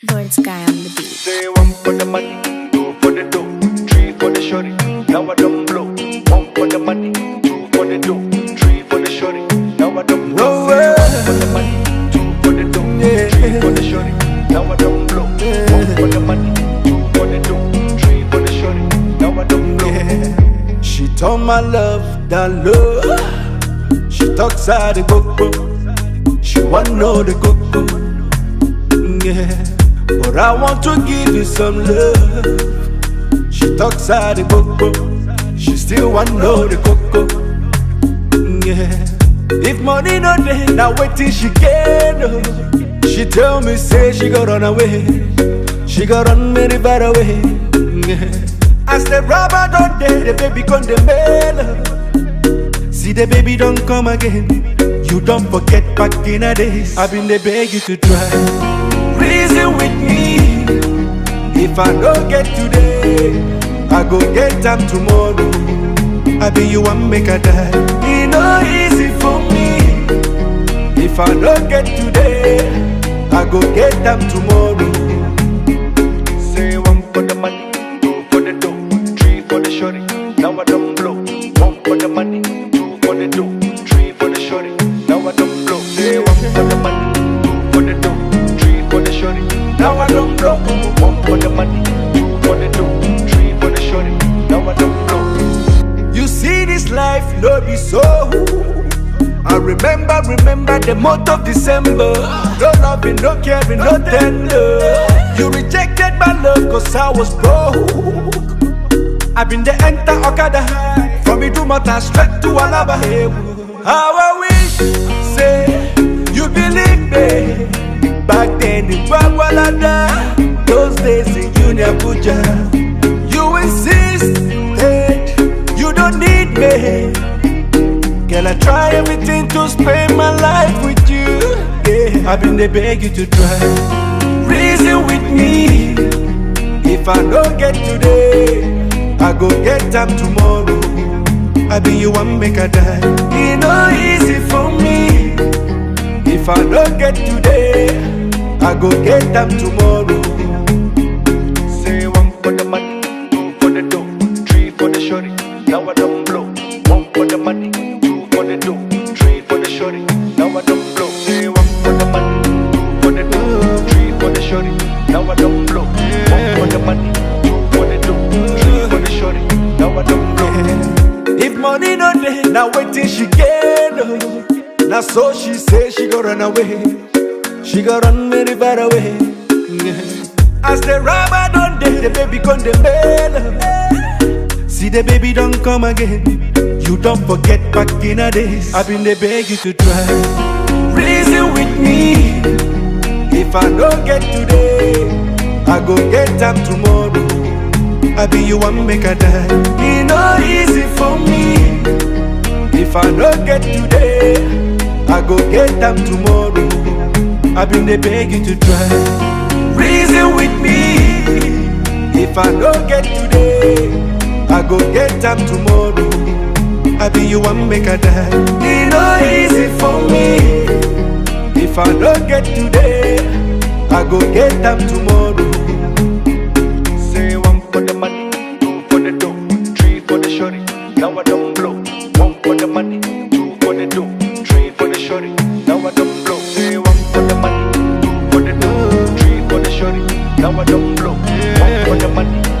Bird Sky on the beat. Say one for the money, two for the dough, three for the shorty. Now I don't blow. One for the money, two for the dough, three for the shorty. Now I don't blow. Say one for the money, two for the dough, three for the shorty. Now I don't blow. One for the money, two for the dough, three for the shorty. Now I don't blow. She told my love that love. She talks out the coco. She want know the coco. Yeah, but I want to give you some love. She talks out the coco. She still want know the coco. Yeah, if money no day, now wait till she get up. She tell me say she got run away. She got run very far away. Yeah. As the rubber don't day, the baby con the mail. See the baby don't come again. You don't forget back in the days. I've been there beg you to try. Reason with me. If I don't get today, I go get them tomorrow. I be you one make a die. It no easy for me. If I don't get today, I go get them tomorrow. Say one for the money, two for the dough, three for the shorty. Now I don't blow. One for the money, two for the dough, three for the shorty. Now I don't blow. Say one for the money, two for the dough, three for the shorty. Now I don't blow. One for the money, two for the dough, three for the shorty. Now I don't blow. You see this life no be so. I remember the month of December. No loving, no caring, no tender. You rejected my love cause I was broke. I been the enter Okada. From me to Mata straight to Alaba. How I wish, say, you believe me. Back then in Bagwalada, those days in Junior Puja. You insisted, you don't need me. Girl, I try everything to spend my life with you. Yeah, I've been there beg you to try. Reason with me. If I don't get today, I go get them tomorrow. I be you one make a die. It no easy for me. If I don't get today, I go get them tomorrow. Say one for the money, two for the dough, three for the shorty. Now I don't blow. One for the money, two for the dough, three for the shorty. Now I don't blow. Say one for the money, two for the dough, three for the shorty. Now I don't blow. One for the money, two for the dough, three for the shorty. Now I don't blow. If money no day, now wait till she get up. Now so she say she go run away. She go run very far away. As the rubber don't day, the baby con the mail. See the baby don't come again. You don't forget back in the days. I've been there beg you to try. Reason with me. If I don't get today, I go get them tomorrow. I be you one make a die. It no easy for me. If I don't get today, I go get them tomorrow. I been there beg you to try. Reason with me. If I don't get today, I go get them tomorrow. I be you one make a die. It no easy for me. If I don't get today, I go get them tomorrow. Say one for the money, two for the dough, three for the shorty. Now I don't blow. One for the money, two for the dough, three for the shorty. Now I don't blow. Say one for the money, two for the dough, three for the shorty. Now I don't blow. One for the money.